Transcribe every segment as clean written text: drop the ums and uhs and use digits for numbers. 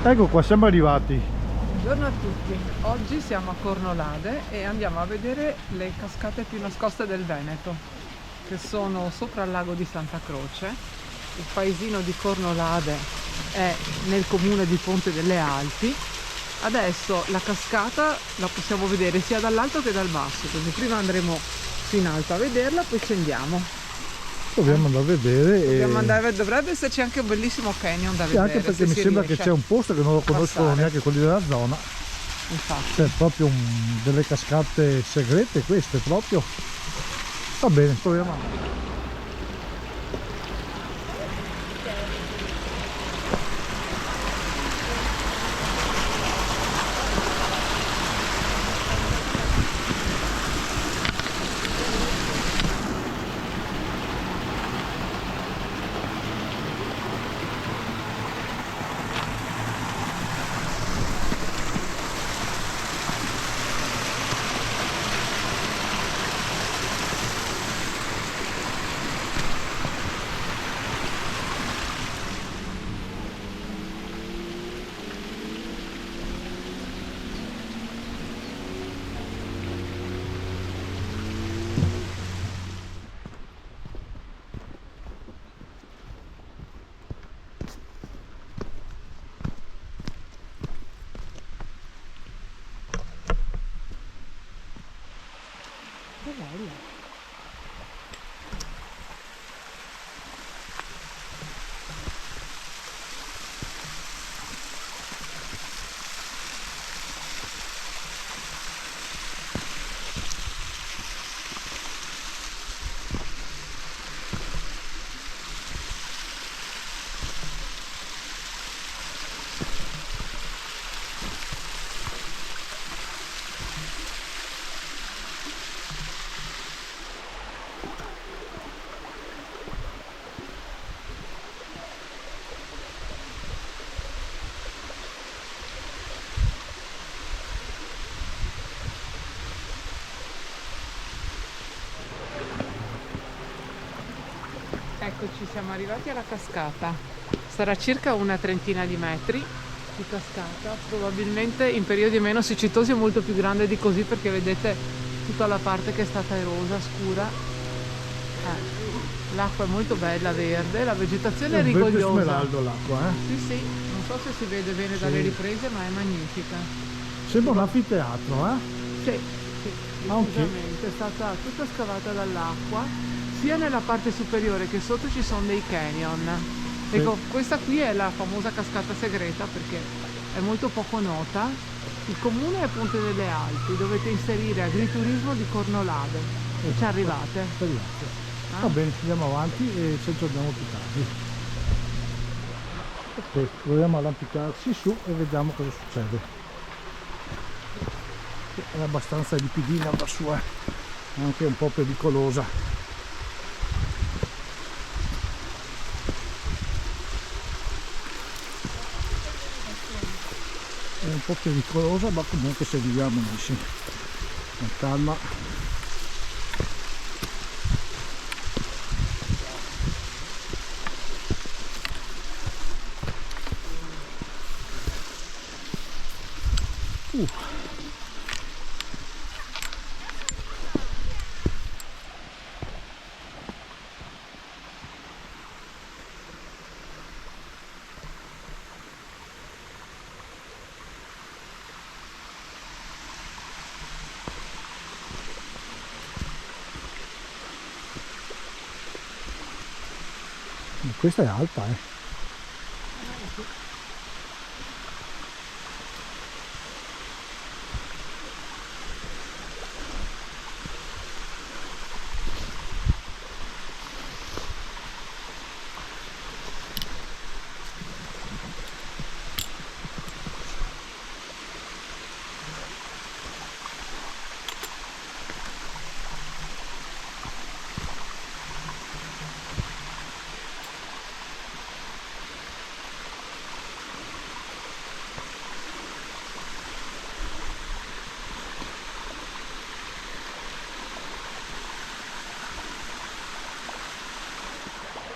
Ecco qua, siamo arrivati. Buongiorno a tutti, oggi siamo a Cornolade e andiamo a vedere le cascate più nascoste del Veneto, che sono sopra il lago di Santa Croce. Il paesino di Cornolade è nel comune di Ponte delle Alpi. Adesso la cascata la possiamo vedere sia dall'alto che dal basso, quindi prima andremo su in alto a vederla, poi scendiamo. Dobbiamo andare a vedere. Dobbiamo andare, dovrebbe esserci anche un bellissimo canyon da Sì, vedere. anche perché mi sembra che c'è un posto che non lo conoscono passare. neanche quelli della zona. Infatti. C'è proprio delle cascate segrete queste proprio. Va bene, proviamo a... Eccoci, siamo arrivati alla cascata. Sarà circa una trentina di metri di cascata, probabilmente in periodi meno siccitosi è molto più grande di così, perché vedete tutta la parte che è stata erosa, scura. L'acqua è molto bella, verde, la vegetazione è un verde rigogliosa. smeraldo l'acqua, Sì, sì, non so se si vede bene Sì. dalle riprese, ma è magnifica. Sembra un anfiteatro, Sì, sì, Ah, ok. decisamente, è stata tutta scavata dall'acqua, sia nella parte superiore che sotto ci sono dei canyon. Sì. Ecco, questa qui è la famosa cascata segreta perché è molto poco nota. Il comune è Ponte delle Alpi, dovete inserire agriturismo di Cornolade e ci arrivate. Speriamo. Ah? Va bene, andiamo avanti e ci aggiorniamo più tardi. Ok, proviamo ad arrampicarci su e vediamo cosa succede. È abbastanza ripidina la sua, anche un po' pericolosa. È un po' pericolosa, ma comunque seguiamo noi, con calma. Questa è alta,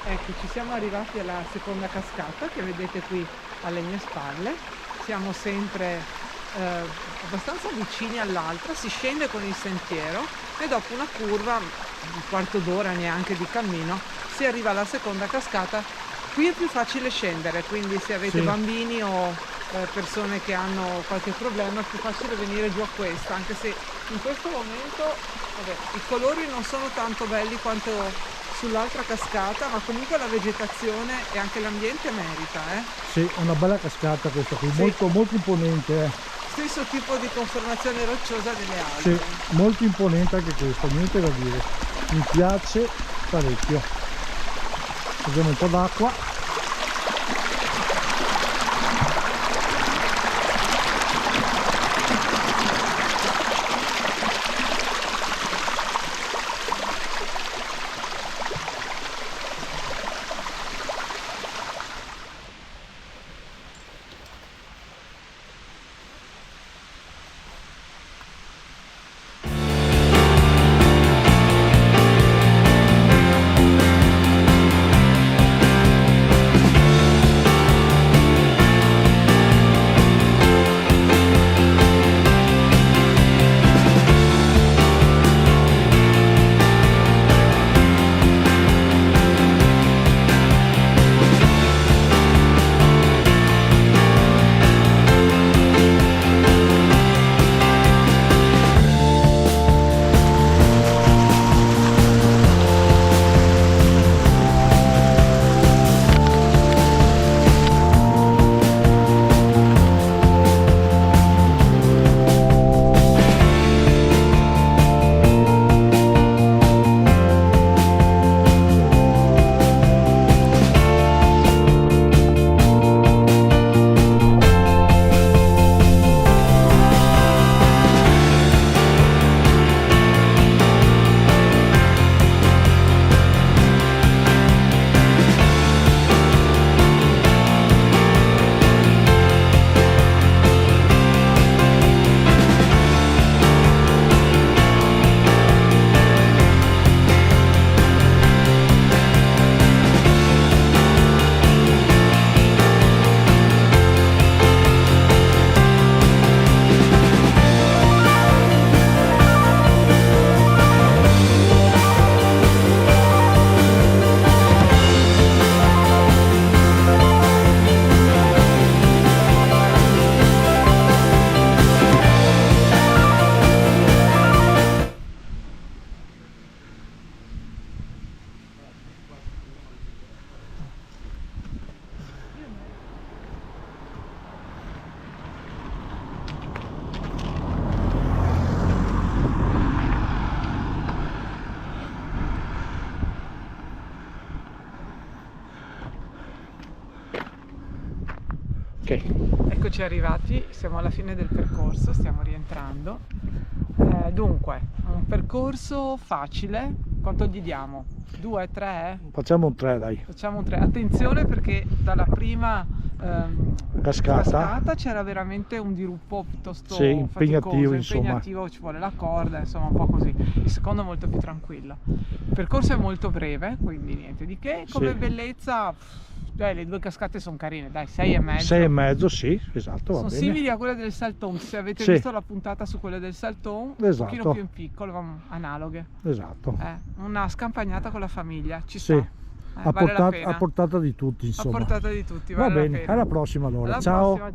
Ecco, ci siamo arrivati alla seconda cascata che vedete qui alle mie spalle. siamo sempre abbastanza vicini all'altra, si scende con il sentiero e dopo una curva, un quarto d'ora neanche di cammino, si arriva alla seconda cascata. Qui è più facile scendere, quindi se avete Sì. bambini o persone che hanno qualche problema è più facile venire giù a questa, anche se in questo momento i colori non sono tanto belli quanto sull'altra cascata, ma comunque la vegetazione e anche l'ambiente merita, Sì, è una bella cascata questa qui, Sì. molto molto imponente. Stesso tipo di conformazione rocciosa delle altre. Sì, molto imponente anche questa, niente da dire. Mi piace parecchio. Vediamo un po' d'acqua. Eccoci arrivati, siamo alla fine del percorso, stiamo rientrando. Dunque, un percorso facile, quanto gli diamo? 2, 3? Facciamo un 3, dai. Facciamo un 3. Attenzione perché dalla prima cascata c'era veramente un diruppo piuttosto Sì, impegnativo, faticoso, insomma. impegnativo, ci vuole la corda, insomma un po' così. Il secondo è molto più tranquillo. Il percorso è molto breve, quindi niente di che. Come Sì. bellezza, le due cascate sono carine, dai, 6,5. 6,5, sì, esatto, va Sono bene. simili a quelle del Salton, se avete Sì. visto la puntata su quelle del Salton, un Esatto. pochino più in piccolo, ma analoghe. Esatto. Una scampagnata con la famiglia, ci Sì. sta. A Vale la portata, pena. a portata di tutti, A insomma. portata di tutti, Va vale la bene, pena. alla prossima allora. Alla Ciao. prossima.